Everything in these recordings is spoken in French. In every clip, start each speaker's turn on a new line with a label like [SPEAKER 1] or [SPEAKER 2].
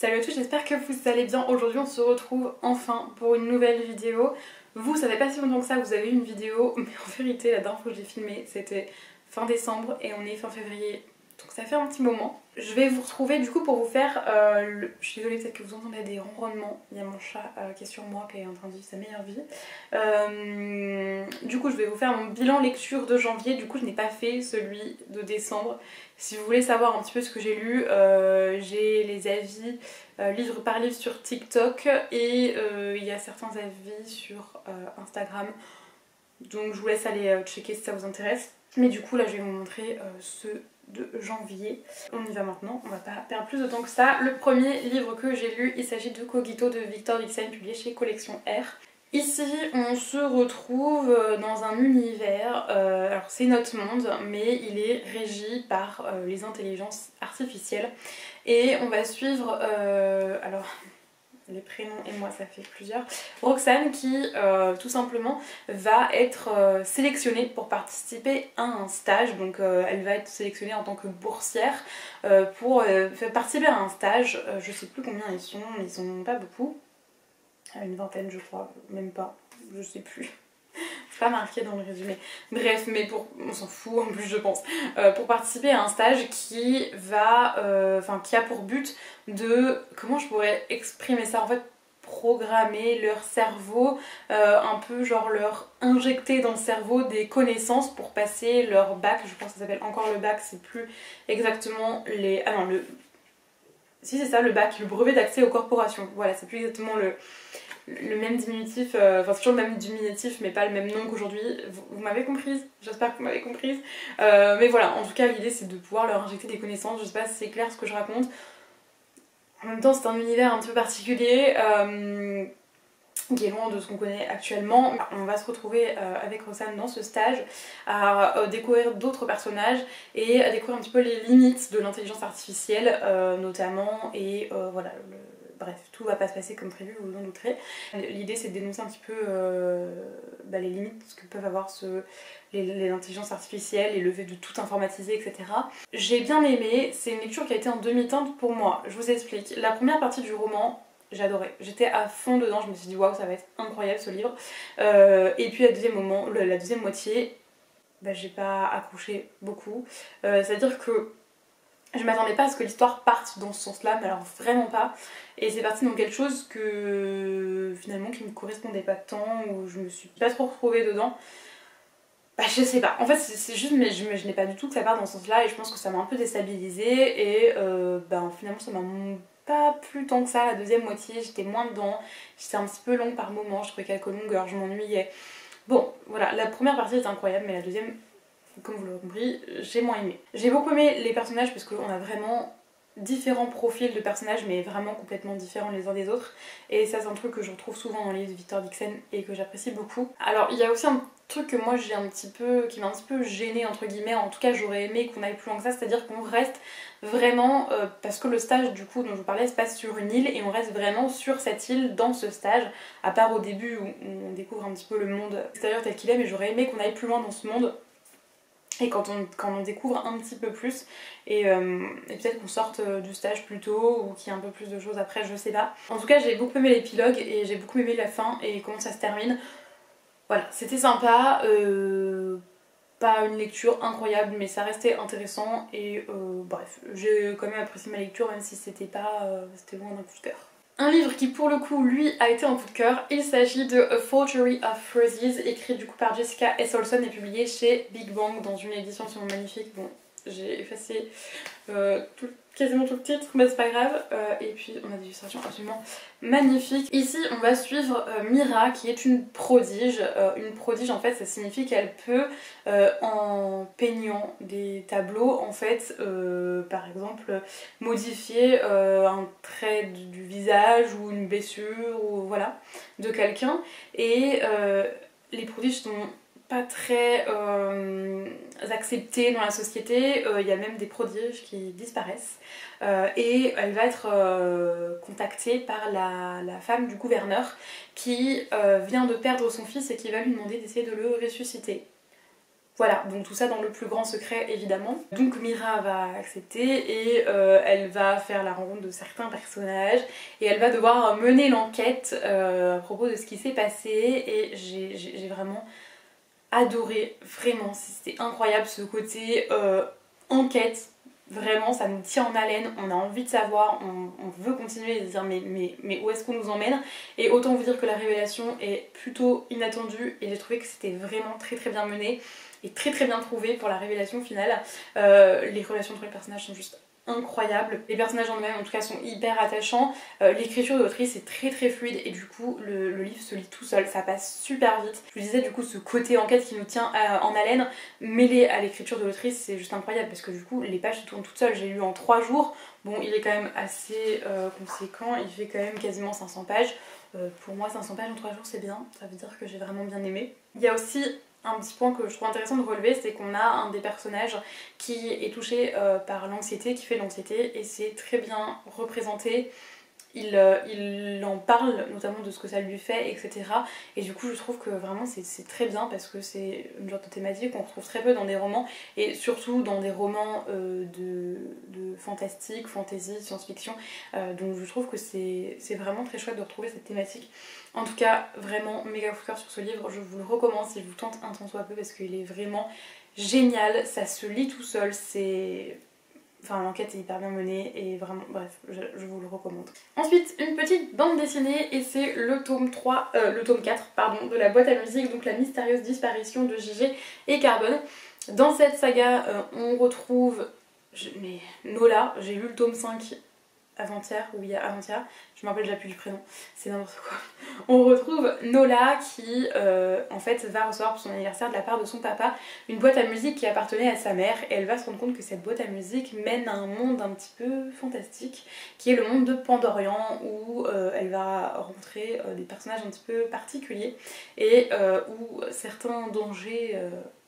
[SPEAKER 1] Salut à tous, j'espère que vous allez bien. Aujourd'hui on se retrouve enfin pour une nouvelle vidéo. Vous, ça fait pas si longtemps que ça que vous avez eu une vidéo, mais en vérité la dernière fois que j'ai filmé c'était fin décembre et on est fin février. Donc ça fait un petit moment. Je vais vous retrouver du coup pour vous faire je suis désolée, peut-être que vous entendez des ronronnements. Il y a mon chat qui est sur moi, qui est en train de vivre sa meilleure vie. Du coup je vais vous faire mon bilan lecture de janvier. Du coup je n'ai pas fait celui de décembre. Si vous voulez savoir un petit peu ce que j'ai lu, j'ai les avis livre par livre sur TikTok et il y a certains avis sur Instagram. Donc je vous laisse aller checker si ça vous intéresse. Mais du coup là je vais vous montrer ceux de janvier. On y va maintenant, on va pas perdre plus de temps que ça. Le premier livre que j'ai lu, il s'agit de Cogito de Victor Dixon, publié chez Collection R. Ici on se retrouve dans un univers, alors c'est notre monde, mais il est régi par les intelligences artificielles. Et on va suivre, alors les prénoms et moi ça fait plusieurs, Roxane qui tout simplement va être sélectionnée pour participer à un stage. Donc elle va être sélectionnée en tant que boursière pour faire participer à un stage. Je sais plus combien ils sont pas beaucoup, une vingtaine je crois, même pas, je sais plus. C'est pas marqué dans le résumé. Bref, mais on s'en fout en plus je pense. Pour participer à un stage qui va, qui a pour but de, comment je pourrais exprimer ça en fait, programmer leur cerveau, un peu genre leur injecter dans le cerveau des connaissances pour passer leur bac. Je pense que ça s'appelle encore le bac, c'est plus exactement les... Ah non, si c'est ça, le bac, le brevet d'accès aux corporations. Voilà, c'est plus exactement le même diminutif, enfin c'est toujours le même diminutif mais pas le même nom qu'aujourd'hui. Vous m'avez comprise, j'espère que vous m'avez comprise. Mais voilà, en tout cas l'idée c'est de pouvoir leur injecter des connaissances. Je sais pas si c'est clair ce que je raconte. En même temps c'est un univers un peu particulier qui est loin de ce qu'on connaît actuellement. On va se retrouver avec Roxane dans ce stage à découvrir d'autres personnages et à découvrir un petit peu les limites de l'intelligence artificielle notamment, et voilà, bref, tout va pas se passer comme prévu, vous vous en douterez. L'idée c'est de dénoncer un petit peu les limites que peuvent avoir les intelligences artificielles et le fait de tout informatiser, etc. J'ai bien aimé, c'est une lecture qui a été en demi-teinte pour moi. Je vous explique. La première partie du roman, j'ai adoré, j'étais à fond dedans, je me suis dit waouh ça va être incroyable ce livre. Et puis la deuxième moitié, j'ai pas accroché beaucoup. C'est-à-dire que je m'attendais pas à ce que l'histoire parte dans ce sens-là, mais alors vraiment pas. Et c'est parti dans quelque chose que finalement qui me correspondait pas tant, où je me suis pas trop retrouvée dedans. Je sais pas, en fait c'est juste, mais je n'ai pas du tout que ça parte dans ce sens-là et je pense que ça m'a un peu déstabilisée et finalement ça m'a pas plus tant que ça. La deuxième moitié j'étais moins dedans, j'étais un petit peu longue par moments, je trouvais quelques longueurs, je m'ennuyais. Bon voilà, la première partie est incroyable mais la deuxième, comme vous l'aurez compris, j'ai moins aimé. J'ai beaucoup aimé les personnages parce qu'on a vraiment différents profils de personnages mais vraiment complètement différents les uns des autres, et ça c'est un truc que je retrouve souvent dans les livres de Victor Dixon et que j'apprécie beaucoup. Alors il y a aussi un truc que moi qui m'a un petit peu gênée entre guillemets, en tout cas j'aurais aimé qu'on aille plus loin que ça, c'est-à-dire qu'on reste vraiment, parce que le stage du coup dont je vous parlais se passe sur une île et on reste vraiment sur cette île dans ce stage, à part au début où on découvre un petit peu le monde extérieur tel qu'il est, mais j'aurais aimé qu'on aille plus loin dans ce monde. Et quand on découvre un petit peu plus, et peut-être qu'on sorte du stage plus tôt ou qu'il y ait un peu plus de choses après, je sais pas. En tout cas j'ai beaucoup aimé l'épilogue et j'ai beaucoup aimé la fin et comment ça se termine. Voilà, c'était sympa, pas une lecture incroyable mais ça restait intéressant et bref, j'ai quand même apprécié ma lecture même si c'était loin d'un coup de cœur. Un livre qui pour le coup lui a été un coup de cœur, il s'agit de A Forgery of Phrases, écrit du coup par Jessica S. Olson et publié chez Big Bang dans une édition absolument magnifique. Bon, j'ai effacé quasiment tout le titre, mais c'est pas grave. Et puis on a des illustrations absolument magnifiques. Ici on va suivre Mira qui est une prodige. Une prodige en fait ça signifie qu'elle peut en peignant des tableaux en fait par exemple modifier un trait du visage ou une blessure ou voilà de quelqu'un, et les prodiges sont pas très acceptée dans la société, il y a même des prodiges qui disparaissent et elle va être contactée par la femme du gouverneur qui vient de perdre son fils et qui va lui demander d'essayer de le ressusciter. Voilà, donc tout ça dans le plus grand secret évidemment. Donc Mira va accepter et elle va faire la rencontre de certains personnages et elle va devoir mener l'enquête à propos de ce qui s'est passé et j'ai vraiment adoré, vraiment, c'était incroyable ce côté enquête. Vraiment, ça nous tient en haleine, on a envie de savoir, on veut continuer et se dire mais où est-ce qu'on nous emmène. Et autant vous dire que la révélation est plutôt inattendue et j'ai trouvé que c'était vraiment très très bien mené et très très bien trouvé pour la révélation finale. Les relations entre les personnages sont juste incroyables, les personnages en eux-mêmes en tout cas sont hyper attachants, l'écriture de l'autrice est très très fluide et du coup le livre se lit tout seul, ça passe super vite. Je vous disais du coup ce côté enquête qui nous tient en haleine mêlé à l'écriture de l'autrice c'est juste incroyable parce que du coup les pages se tournent toutes seules, j'ai lu en 3 jours, bon il est quand même assez conséquent, il fait quand même quasiment 500 pages, pour moi 500 pages en 3 jours c'est bien, ça veut dire que j'ai vraiment bien aimé. Il y a aussi un petit point que je trouve intéressant de relever, c'est qu'on a un des personnages qui est touché par l'anxiété, qui fait de l'anxiété et c'est très bien représenté. Il en parle notamment de ce que ça lui fait, etc. Et du coup je trouve que vraiment c'est très bien parce que c'est une genre de thématique qu'on retrouve très peu dans des romans et surtout dans des romans de fantastique, fantasy, science-fiction. Donc je trouve que c'est vraiment très chouette de retrouver cette thématique. En tout cas vraiment méga coup de cœur sur ce livre, je vous le recommande si vous tente un tant soit peu parce qu'il est vraiment génial, ça se lit tout seul, c'est... Enfin, l'enquête est hyper bien menée et vraiment, bref, je vous le recommande. Ensuite, une petite bande dessinée et c'est le tome 4, pardon, de la boîte à musique, donc la mystérieuse disparition de Gigi et Carbone. Dans cette saga, on retrouve Nola, j'ai lu le tome 5 avant-hier, oui avant-hier, je me rappelle déjà plus du prénom, c'est n'importe quoi. On retrouve Nola qui en fait va recevoir pour son anniversaire de la part de son papa une boîte à musique qui appartenait à sa mère et elle va se rendre compte que cette boîte à musique mène à un monde un petit peu fantastique qui est le monde de Pandorian où elle va rencontrer des personnages un petit peu particuliers et où certains dangers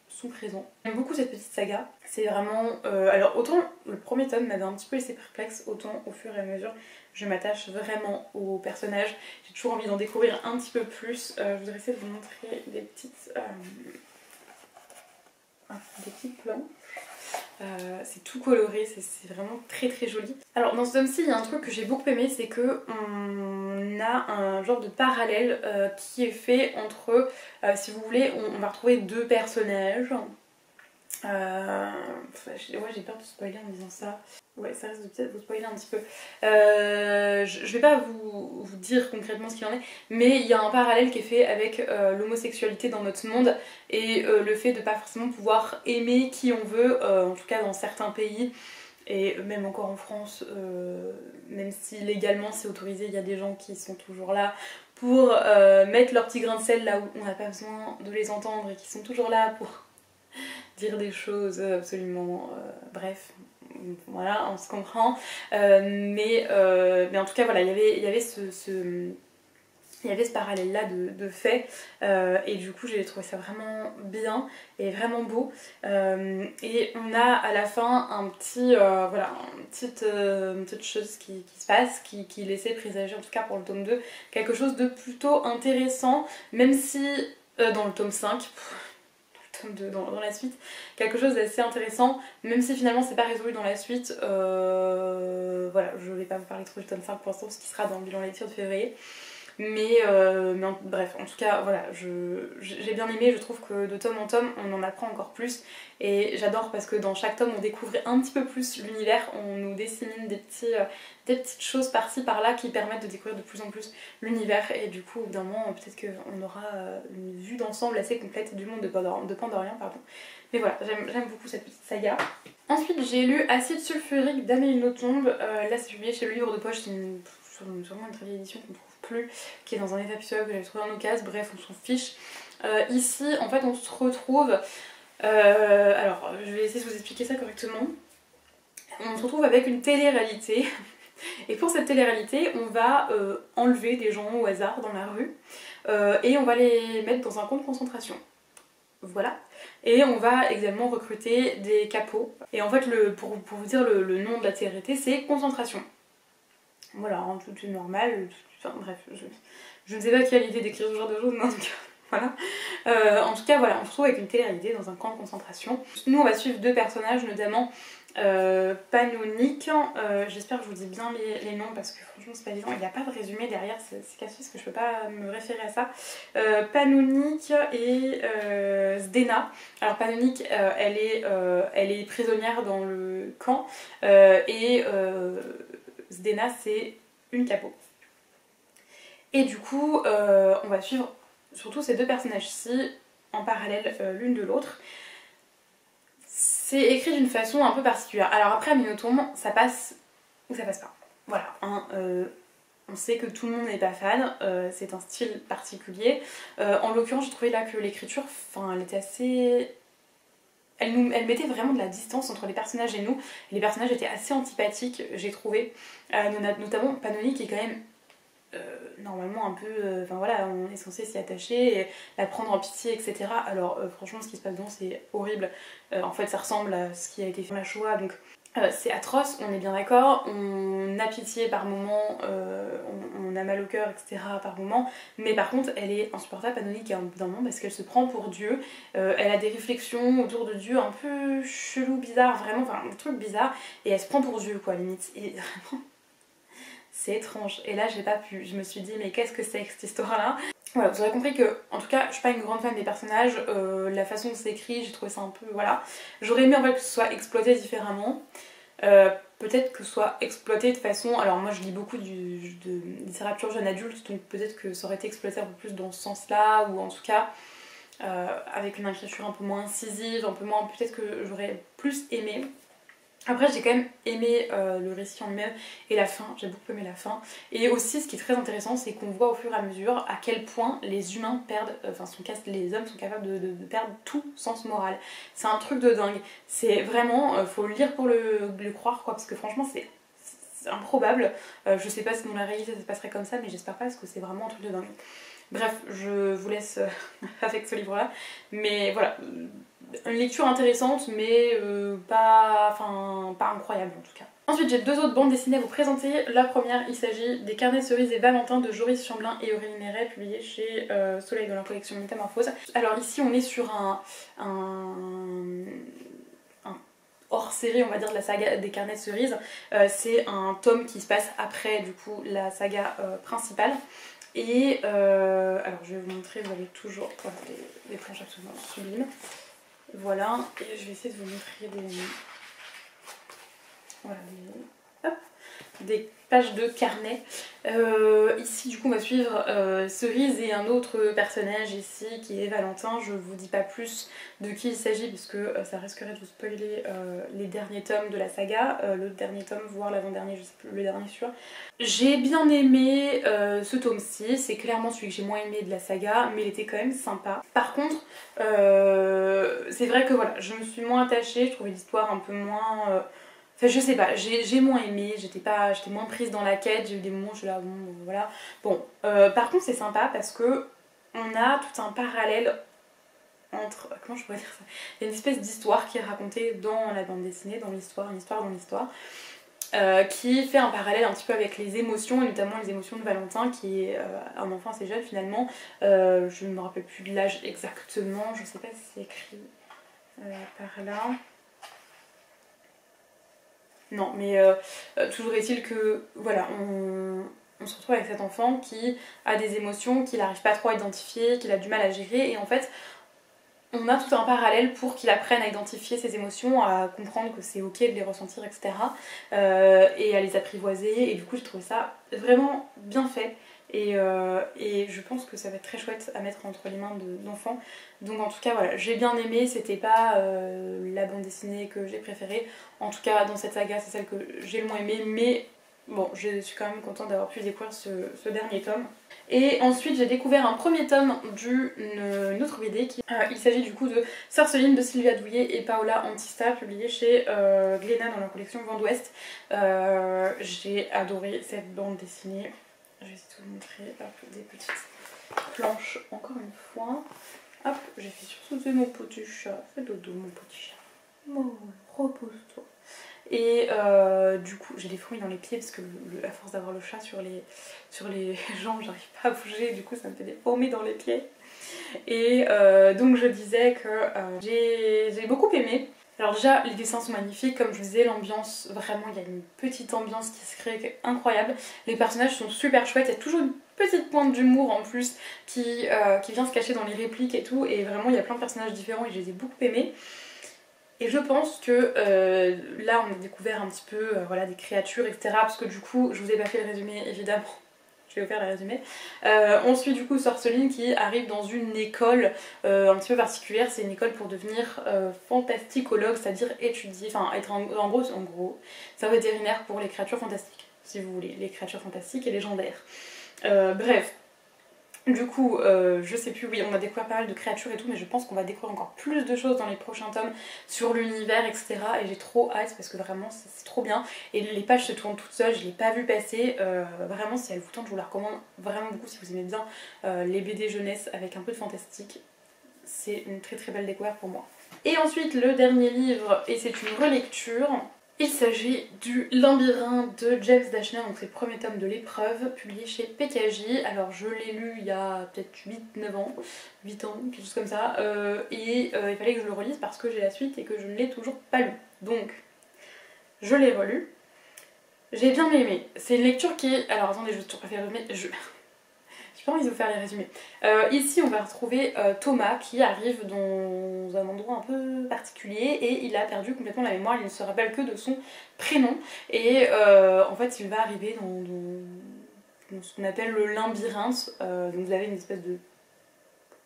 [SPEAKER 1] sont présents. J'aime beaucoup cette petite saga, c'est vraiment... alors autant le premier tome m'avait un petit peu laissé perplexe, autant au fur et à mesure je m'attache vraiment aux personnages, j'ai toujours envie d'en découvrir un petit peu plus. Je voudrais essayer de vous montrer des petits plans. C'est tout coloré, c'est vraiment très très joli. Alors dans ce tome-ci, il y a un truc que j'ai beaucoup aimé, c'est que on a un genre de parallèle qui est fait entre, si vous voulez, on va retrouver deux personnages. Ouais, j'ai peur de spoiler en disant ça. Ouais, ça risque de peut-être vous spoiler un petit peu. Je vais pas vous dire concrètement ce qu'il en est, mais il y a un parallèle qui est fait avec l'homosexualité dans notre monde et le fait de pas forcément pouvoir aimer qui on veut, en tout cas dans certains pays. Et même encore en France, même si légalement c'est autorisé, il y a des gens qui sont toujours là pour mettre leur petit grain de sel là où on n'a pas besoin de les entendre et qui sont toujours là pour dire des choses absolument... bref, voilà, on se comprend. Mais en tout cas, voilà, il y avait ce parallèle-là de fait et du coup j'ai trouvé ça vraiment bien et vraiment beau et on a à la fin un petit voilà, une petite chose qui se passe qui laissait présager en tout cas pour le tome 2 quelque chose de plutôt intéressant même si dans le tome 5 dans la suite, quelque chose d'assez intéressant, même si finalement c'est pas résolu dans la suite. Voilà, je vais pas vous parler trop du tome 5 pour l'instant, ce qui sera dans le bilan lecture de février. Mais bref, en tout cas, voilà, j'ai bien aimé, je trouve que de tome en tome, on en apprend encore plus. Et j'adore parce que dans chaque tome, on découvre un petit peu plus l'univers, on nous dissémine des petites choses par-ci par-là qui permettent de découvrir de plus en plus l'univers. Et du coup, au bout d'un moment, peut-être qu'on aura une vue d'ensemble assez complète du monde de Pandorian. Pardon. Mais voilà, j'aime beaucoup cette petite saga. Ensuite, j'ai lu Acide sulfurique d'Amélie Nothomb. Là, c'est publié chez le livre de poche, c'est sûrement une très vieille édition qu'on trouve plus, qui est dans un état pitoyable que j'avais trouvé en occasion, bref on s'en fiche. Ici en fait on se retrouve, alors je vais essayer de vous expliquer ça correctement, on se retrouve avec une télé-réalité et pour cette télé-réalité on va enlever des gens au hasard dans la rue et on va les mettre dans un camp de concentration. Voilà. Et on va également recruter des capots. Et en fait, pour vous dire le nom de la télé-réalité, c'est concentration. Voilà, hein, tout est normal. Enfin bref, je ne sais pas qui a l'idée d'écrire ce genre de choses, mais en tout cas, voilà. En tout cas voilà, on se retrouve avec une télé-réalité dans un camp de concentration. Nous on va suivre deux personnages, notamment Panonique, j'espère que je vous dis bien les noms parce que franchement c'est pas évident, il n'y a pas de résumé derrière, c'est casse parce que je peux pas me référer à ça. Panonique et Zdena. Alors Panonique elle est prisonnière dans le camp et Zdena c'est une capot. Et du coup on va suivre surtout ces deux personnages-ci en parallèle l'une de l'autre. C'est écrit d'une façon un peu particulière. Alors après, Minotome, ça passe ou ça passe pas. Voilà, hein, on sait que tout le monde n'est pas fan, c'est un style particulier. En l'occurrence, j'ai trouvé là que l'écriture, elle était assez... Elle mettait vraiment de la distance entre les personnages et nous. Et les personnages étaient assez antipathiques, j'ai trouvé. Notamment Panoni qui est quand même... normalement un peu, enfin voilà, on est censé s'y attacher et la prendre en pitié, etc. Alors franchement ce qui se passe dedans c'est horrible, en fait ça ressemble à ce qui a été fait à la Shoah, donc c'est atroce, on est bien d'accord, on a pitié par moments, on a mal au cœur, etc. par moments, mais par contre elle est insupportable, Panonique d'un moment parce qu'elle se prend pour Dieu, elle a des réflexions autour de Dieu un peu chelou, bizarre, vraiment, enfin un truc bizarre, et elle se prend pour Dieu quoi limite, et vraiment... C'est étrange. Et là, j'ai pas pu. Je me suis dit, mais qu'est-ce que c'est que cette histoire-là? Voilà, vous aurez compris que, en tout cas, je suis pas une grande fan des personnages. La façon dont c'est écrit, j'ai trouvé ça un peu... Voilà. J'aurais aimé en fait que ce soit exploité différemment. Peut-être que ce soit exploité de façon... Alors moi, je lis beaucoup de littérature jeune adulte, donc peut-être que ça aurait été exploité un peu plus dans ce sens-là, ou en tout cas... avec une écriture un peu moins incisive, un peu moins... Peut-être que j'aurais plus aimé. Après j'ai quand même aimé le récit en lui-même et la fin, j'ai beaucoup aimé la fin. Et aussi ce qui est très intéressant c'est qu'on voit au fur et à mesure à quel point les humains perdent, les hommes sont capables de perdre tout sens moral. C'est un truc de dingue. C'est vraiment, faut le lire pour le croire quoi, parce que franchement c'est improbable. Je sais pas si dans la réalité ça se passerait comme ça, mais j'espère pas parce que c'est vraiment un truc de dingue. Bref, je vous laisse avec ce livre-là. Mais voilà, une lecture intéressante, mais pas incroyable en tout cas. Ensuite, j'ai deux autres bandes dessinées à vous présenter. La première, il s'agit des Carnets Cerises et Valentin de Joris Chamblin et Aurélie Méret, publiés chez Soleil dans la collection Métamorphose. Alors ici, on est sur un hors-série, on va dire, de la saga des Carnets Cerises. C'est un tome qui se passe après, du coup, la saga principale. Et alors je vais vous montrer, vous avez toujours des planches absolument sublimes. Voilà, et je vais essayer de vous montrer des pages de carnet. Ici du coup on va suivre Cerise et un autre personnage ici qui est Valentin. Je vous dis pas plus de qui il s'agit parce que ça risquerait de vous spoiler les derniers tomes de la saga, le dernier tome voire l'avant-dernier, je sais plus, le dernier sûr. J'ai bien aimé ce tome-ci, c'est clairement celui que j'ai moins aimé de la saga, mais il était quand même sympa. Par contre, c'est vrai que voilà, je me suis moins attachée, je trouvais l'histoire un peu moins... Enfin je sais pas, j'ai moins aimé, j'étais moins prise dans la quête, j'ai eu des moments où je suis là, bon voilà. Bon, par contre c'est sympa parce que on a tout un parallèle entre... Comment je pourrais dire ça? Il y a une espèce d'histoire qui est racontée dans la bande dessinée, dans l'histoire, une histoire dans l'histoire. Qui fait un parallèle un petit peu avec les émotions, et notamment les émotions de Valentin, qui est un enfant assez jeune finalement. Je ne me rappelle plus de l'âge exactement, je sais pas si c'est écrit par là. Non, mais toujours est-il que, voilà, on se retrouve avec cet enfant qui a des émotions qu'il n'arrive pas trop à identifier, qu'il a du mal à gérer, et en fait, on a tout un parallèle pour qu'il apprenne à identifier ses émotions, à comprendre que c'est ok de les ressentir, etc. Et à les apprivoiser, et du coup, j'ai trouvé ça vraiment bien fait. Et je pense que ça va être très chouette à mettre entre les mains d'enfants. Donc en tout cas voilà, j'ai bien aimé, c'était pas la bande dessinée que j'ai préférée. En tout cas dans cette saga c'est celle que j'ai le moins aimée, mais bon je suis quand même contente d'avoir pu découvrir ce dernier tome. Et ensuite j'ai découvert un premier tome d'une autre BD. Il s'agit du coup de Sœur-Soline de Sylvia Douillet et Paola Antista, publié chez Glénat dans la collection Vent d'Ouest. J'ai adoré cette bande dessinée. Je vais essayer de vous montrer des petites planches encore une fois. Hop, j'ai fait surtout mon petit chat. Fais dodo mon petit chat. Oh, repose-toi. Et du coup, j'ai des fourmis dans les pieds parce que à force d'avoir le chat sur les jambes, j'arrive pas à bouger. Du coup, ça me fait des fourmis dans les pieds. Et donc je disais que j'ai beaucoup aimé. Alors déjà les dessins sont magnifiques, comme je vous disais, l'ambiance, vraiment il y a une petite ambiance qui se crée qui est incroyable. Les personnages sont super chouettes, il y a toujours une petite pointe d'humour en plus qui vient se cacher dans les répliques et tout, et vraiment il y a plein de personnages différents et je les ai beaucoup aimés. Et je pense que là on a découvert un petit peu voilà, des créatures etc, parce que du coup je vous ai pas fait le résumé évidemment. Je vais vous faire le résumé. On suit du coup Sorceline qui arrive dans une école un petit peu particulière. C'est une école pour devenir fantasticologue, c'est-à-dire étudier, enfin être en gros, c'est un vétérinaire pour les créatures fantastiques, si vous voulez, les créatures fantastiques et légendaires. Bref. Du coup, je sais plus, oui, on a découvert pas mal de créatures et tout, mais je pense qu'on va découvrir encore plus de choses dans les prochains tomes sur l'univers, etc. Et j'ai trop hâte parce que vraiment c'est trop bien. Et les pages se tournent toutes seules, je l'ai pas vu passer. Vraiment, si elle vous tente, je vous la recommande vraiment beaucoup si vous aimez bien les BD jeunesse avec un peu de fantastique. C'est une très très belle découverte pour moi. Et ensuite, le dernier livre, et c'est une relecture. Il s'agit du Labyrinthe de James Dashner, donc c'est le premier tome de l'épreuve, publié chez PKJ. Alors je l'ai lu il y a peut-être 8-9 ans, 8 ans, quelque chose comme ça, il fallait que je le relise parce que j'ai la suite et que je ne l'ai toujours pas lu. Donc je l'ai relu, j'ai bien aimé. C'est une lecture qui est... Alors attendez, je vais tout faire remettre... J'ai pas envie de vous faire les résumés. Ici on va retrouver Thomas qui arrive dans un endroit un peu particulier et il a perdu complètement la mémoire, il ne se rappelle que de son prénom et en fait il va arriver dans ce qu'on appelle le labyrinthe. Donc vous avez une espèce de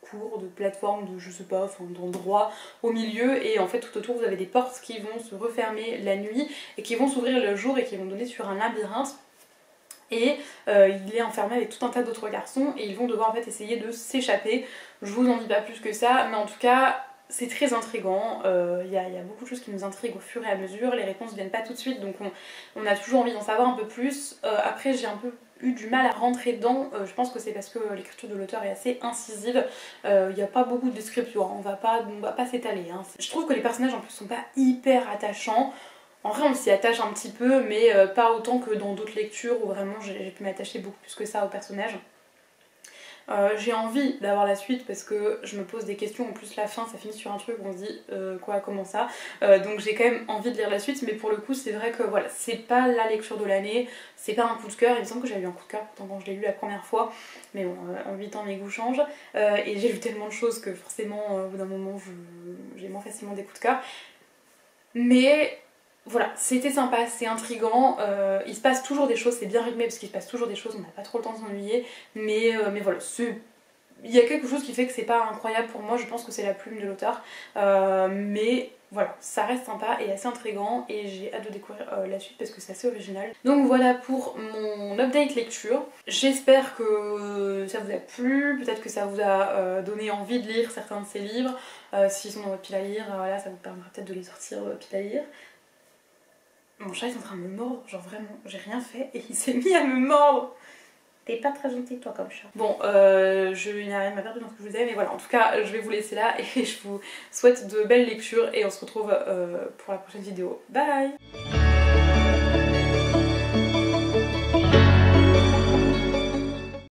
[SPEAKER 1] cours, de plateforme, de je sais pas, enfin d'endroit au milieu et en fait tout autour vous avez des portes qui vont se refermer la nuit et qui vont s'ouvrir le jour et qui vont donner sur un labyrinthe. Et il est enfermé avec tout un tas d'autres garçons et ils vont devoir en fait essayer de s'échapper. Je vous en dis pas plus que ça, mais en tout cas c'est très intriguant. Il y a beaucoup de choses qui nous intriguent au fur et à mesure, les réponses viennent pas tout de suite donc on a toujours envie d'en savoir un peu plus. Après j'ai un peu eu du mal à rentrer dedans, je pense que c'est parce que l'écriture de l'auteur est assez incisive, il n'y a pas beaucoup de description, on va pas s'étaler. Hein. Je trouve que les personnages en plus sont pas hyper attachants. En vrai on s'y attache un petit peu mais pas autant que dans d'autres lectures où vraiment j'ai pu m'attacher beaucoup plus que ça aux personnages. J'ai envie d'avoir la suite parce que je me pose des questions, en plus la fin ça finit sur un truc où on se dit quoi, comment ça, donc j'ai quand même envie de lire la suite mais pour le coup c'est vrai que voilà, c'est pas la lecture de l'année, c'est pas un coup de cœur, il me semble que j'avais eu un coup de cœur pourtant quand je l'ai lu la première fois, mais bon en 8 ans mes goûts changent et j'ai lu tellement de choses que forcément au bout d'un moment j'ai moins facilement des coups de cœur, mais voilà, c'était sympa, c'est intriguant, il se passe toujours des choses, c'est bien rythmé parce qu'il se passe toujours des choses, on n'a pas trop le temps de s'ennuyer, mais voilà, il y a quelque chose qui fait que c'est pas incroyable pour moi, je pense que c'est la plume de l'auteur, mais voilà, ça reste sympa et assez intriguant et j'ai hâte de découvrir la suite parce que c'est assez original. Donc voilà pour mon update lecture, j'espère que ça vous a plu, peut-être que ça vous a donné envie de lire certains de ces livres, s'ils sont dans votre pile à lire, voilà, ça vous permettra peut-être de les sortir de votre pile à lire. Mon chat est en train de me mordre, genre vraiment, j'ai rien fait et il s'est mis à me mordre. T'es pas très gentil toi comme chat. Bon, il n'y a rien de ma perdue dans ce que je vous disais, mais voilà, en tout cas, je vais vous laisser là et je vous souhaite de belles lectures et on se retrouve pour la prochaine vidéo. Bye!